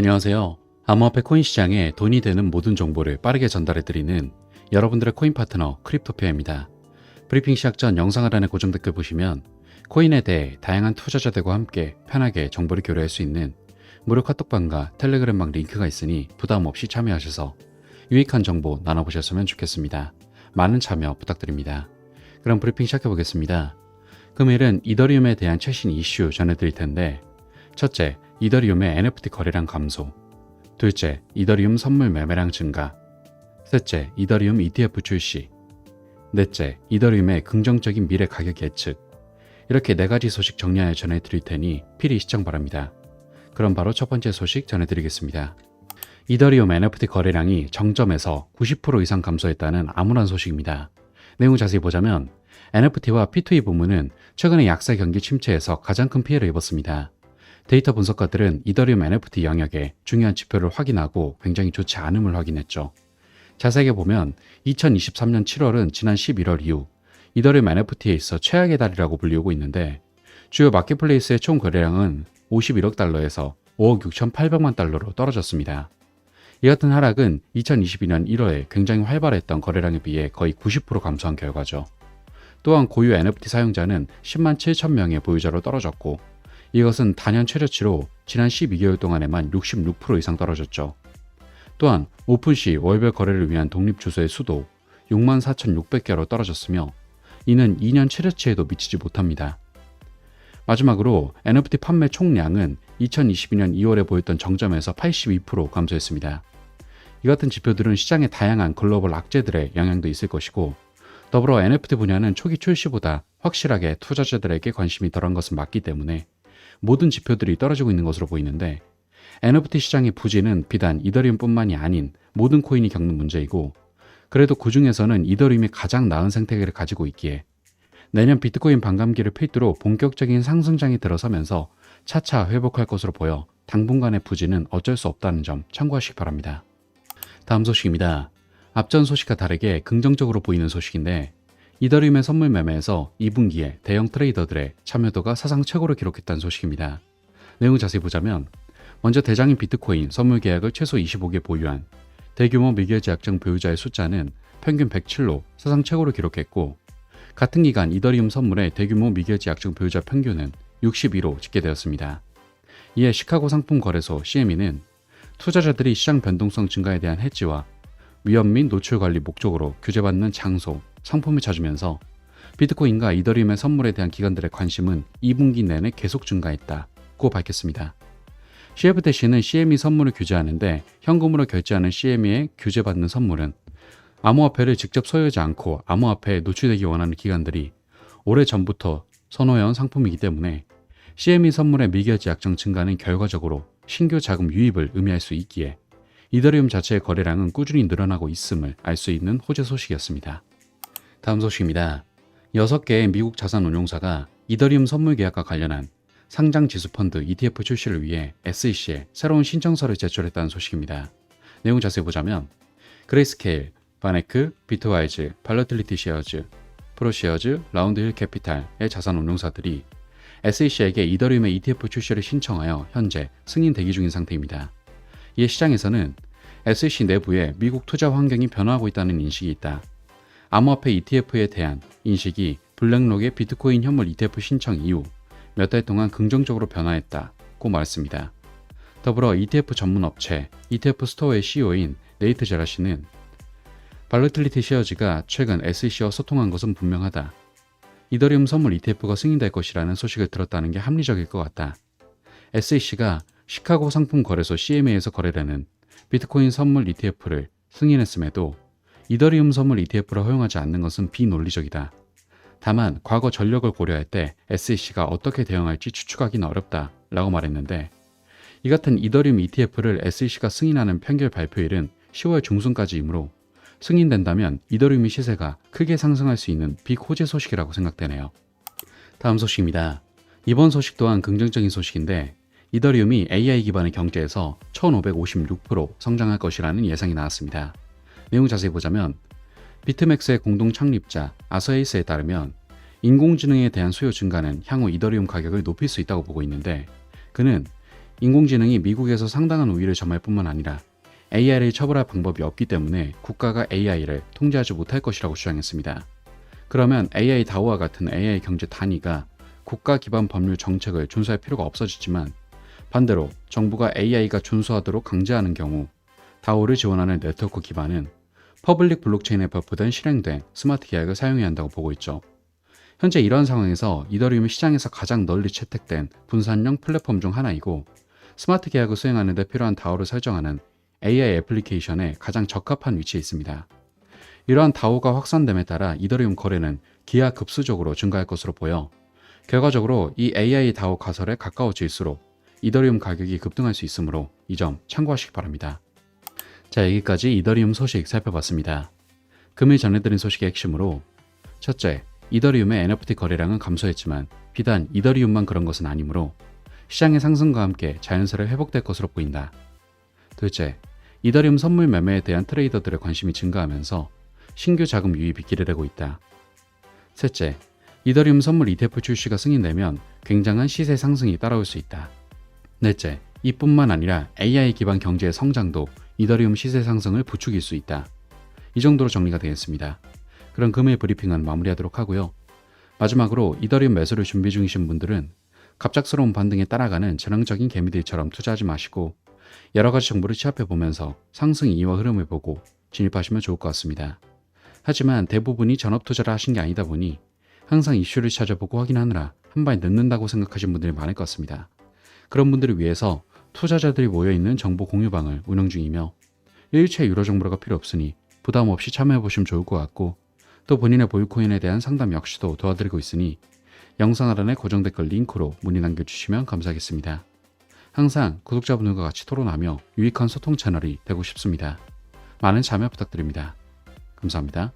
안녕하세요. 암호화폐 코인 시장에 돈이 되는 모든 정보를 빠르게 전달해드리는 여러분들의 코인 파트너 크립토피아입니다. 브리핑 시작 전 영상 하단의 고정 댓글 보시면 코인에 대해 다양한 투자자들과 함께 편하게 정보를 교류할 수 있는 무료 카톡방과 텔레그램방 링크가 있으니 부담 없이 참여하셔서 유익한 정보 나눠보셨으면 좋겠습니다. 많은 참여 부탁드립니다. 그럼 브리핑 시작해 보겠습니다. 금일은 이더리움에 대한 최신 이슈 전해드릴 텐데, 첫째, 이더리움의 NFT 거래량 감소. 둘째, 이더리움 선물 매매량 증가. 셋째, 이더리움 ETF 출시. 넷째, 이더리움의 긍정적인 미래 가격 예측. 이렇게 4가지 소식 정리하여 전해드릴 테니 필히 시청 바랍니다. 그럼 바로 첫 번째 소식 전해드리겠습니다. 이더리움 NFT 거래량이 정점에서 90% 이상 감소했다는 암울한 소식입니다. 내용 자세히 보자면 NFT와 P2E 부문은 최근에 약세 경기 침체에서 가장 큰 피해를 입었습니다. 데이터 분석가들은 이더리움 NFT 영역의 중요한 지표를 확인하고 굉장히 좋지 않음을 확인했죠. 자세하게 보면 2023년 7월은 지난 11월 이후 이더리움 NFT에 있어 최악의 달이라고 불리우고 있는데, 주요 마켓플레이스의 총 거래량은 51억 달러에서 5억 6,800만 달러로 떨어졌습니다. 이 같은 하락은 2022년 1월에 굉장히 활발했던 거래량에 비해 거의 90% 감소한 결과죠. 또한 고유 NFT 사용자는 10만 7천 명의 보유자로 떨어졌고, 이것은 단연 최저치로 지난 12개월 동안에만 66% 이상 떨어졌죠. 또한 오픈시 월별 거래를 위한 독립 주소의 수도 64,600개로 떨어졌으며, 이는 2년 최저치에도 미치지 못합니다. 마지막으로 NFT 판매 총량은 2022년 2월에 보였던 정점에서 82% 감소했습니다. 이 같은 지표들은 시장의 다양한 글로벌 악재들의 영향도 있을 것이고, 더불어 NFT 분야는 초기 출시보다 확실하게 투자자들에게 관심이 덜한 것은 맞기 때문에 모든 지표들이 떨어지고 있는 것으로 보이는데, NFT 시장의 부진은 비단 이더리움뿐만이 아닌 모든 코인이 겪는 문제이고, 그래도 그 중에서는 이더리움이 가장 나은 생태계를 가지고 있기에 내년 비트코인 반감기를 필두로 본격적인 상승장이 들어서면서 차차 회복할 것으로 보여 당분간의 부진은 어쩔 수 없다는 점 참고하시기 바랍니다. 다음 소식입니다. 앞전 소식과 다르게 긍정적으로 보이는 소식인데, 이더리움의 선물 매매에서 2분기에 대형 트레이더들의 참여도가 사상 최고를 기록했다는 소식입니다. 내용을 자세히 보자면, 먼저 대장인 비트코인 선물 계약을 최소 25개 보유한 대규모 미결제약정 보유자의 숫자는 평균 107로 사상 최고를 기록했고, 같은 기간 이더리움 선물의 대규모 미결제약정 보유자 평균은 62로 집계되었습니다. 이에 시카고 상품거래소 CME는 투자자들이 시장 변동성 증가에 대한 해지와 위험 및 노출 관리 목적으로 규제받는 장소, 상품을 찾으면서 비트코인과 이더리움의 선물에 대한 기관들의 관심은 2분기 내내 계속 증가했다고 밝혔습니다. CFTC는 CME 선물을 규제하는데, 현금으로 결제하는 CME에 규제받는 선물은 암호화폐를 직접 소유하지 않고 암호화폐에 노출되기 원하는 기관들이 오래전부터 선호해온 상품이기 때문에 CME 선물의 미결제 약정 증가는 결과적으로 신규 자금 유입을 의미할 수 있기에 이더리움 자체의 거래량은 꾸준히 늘어나고 있음을 알 수 있는 호재 소식이었습니다. 다음 소식입니다. 6개의 미국 자산 운용사가 이더리움 선물 계약과 관련한 상장 지수 펀드 ETF 출시를 위해 SEC에 새로운 신청서를 제출했다는 소식입니다. 내용 자세히 보자면, 그레이스케일, 바네크, 비트와이즈, 발러틸리티 쉐어즈, 프로시어즈, 라운드힐 캐피탈의 자산 운용사들이 SEC에게 이더리움의 ETF 출시를 신청하여 현재 승인 대기 중인 상태입니다. 이에 시장에서는 SEC 내부에 미국 투자 환경이 변화하고 있다는 인식이 있다. 암호화폐 ETF에 대한 인식이 블랙록의 비트코인 현물 ETF 신청 이후 몇 달 동안 긍정적으로 변화했다고 말했습니다. 더불어 ETF 전문 업체 ETF 스토어의 CEO인 네이트 제라시는 발러틸리티 쉐어즈가 최근 SEC와 소통한 것은 분명하다. 이더리움 선물 ETF가 승인될 것이라는 소식을 들었다는 게 합리적일 것 같다. SEC가 시카고 상품 거래소 CME에서 거래되는 비트코인 선물 ETF를 승인했음에도 이더리움 선물 ETF를 허용하지 않는 것은 비논리적이다. 다만 과거 전력을 고려할 때 SEC가 어떻게 대응할지 추측하기는 어렵다 라고 말했는데, 이 같은 이더리움 ETF를 SEC가 승인하는 평결 발표일은 10월 중순까지이므로 승인된다면 이더리움의 시세가 크게 상승할 수 있는 빅호재 소식이라고 생각되네요. 다음 소식입니다. 이번 소식 또한 긍정적인 소식인데, 이더리움이 AI 기반의 경제에서 1556% 성장할 것이라는 예상이 나왔습니다. 내용 자세히 보자면, 비트맥스의 공동 창립자 아서에이스에 따르면 인공지능에 대한 수요 증가는 향후 이더리움 가격을 높일 수 있다고 보고 있는데, 그는 인공지능이 미국에서 상당한 우위를 점할 뿐만 아니라 AI를 처벌할 방법이 없기 때문에 국가가 AI를 통제하지 못할 것이라고 주장했습니다. 그러면 AI 다오와 같은 AI 경제 단위가 국가 기반 법률 정책을 준수할 필요가 없어지지만 반대로 정부가 AI가 준수하도록 강제하는 경우 다오를 지원하는 네트워크 기반은 퍼블릭 블록체인에 버프된 실행된 스마트 계약을 사용해야 한다고 보고 있죠. 현재 이런 상황에서 이더리움이 시장에서 가장 널리 채택된 분산형 플랫폼 중 하나이고 스마트 계약을 수행하는 데 필요한 다오를 설정하는 AI 애플리케이션에 가장 적합한 위치에 있습니다. 이러한 다오가 확산됨에 따라 이더리움 거래는 기하급수적으로 증가할 것으로 보여 결과적으로 이 AI 다오 가설에 가까워질수록 이더리움 가격이 급등할 수 있으므로 이 점 참고하시기 바랍니다. 자, 여기까지 이더리움 소식 살펴봤습니다. 금일 전해드린 소식의 핵심으로 첫째, 이더리움의 NFT 거래량은 감소했지만 비단 이더리움만 그런 것은 아니므로 시장의 상승과 함께 자연스레 회복될 것으로 보인다. 둘째, 이더리움 선물 매매에 대한 트레이더들의 관심이 증가하면서 신규 자금 유입이 기대되고 있다. 셋째, 이더리움 선물 ETF 출시가 승인되면 굉장한 시세 상승이 따라올 수 있다. 넷째, 이뿐만 아니라 AI 기반 경제의 성장도 이더리움 시세 상승을 부추길 수 있다. 이 정도로 정리가 되겠습니다. 그럼 금일 브리핑은 마무리하도록 하고요. 마지막으로 이더리움 매수를 준비 중이신 분들은 갑작스러운 반등에 따라가는 전형적인 개미들처럼 투자하지 마시고 여러가지 정보를 취합해 보면서 상승 이유와 흐름을 보고 진입하시면 좋을 것 같습니다. 하지만 대부분이 전업 투자를 하신 게 아니다 보니 항상 이슈를 찾아보고 확인하느라 한 발 늦는다고 생각하시는 분들이 많을 것 같습니다. 그런 분들을 위해서 투자자들이 모여있는 정보 공유방을 운영 중이며 일체 유료 정보가 필요 없으니 부담 없이 참여해보시면 좋을 것 같고 또 본인의 보유코인에 대한 상담 역시도 도와드리고 있으니 영상 하단의 고정 댓글 링크로 문의 남겨주시면 감사하겠습니다. 항상 구독자분들과 같이 토론하며 유익한 소통 채널이 되고 싶습니다. 많은 참여 부탁드립니다. 감사합니다.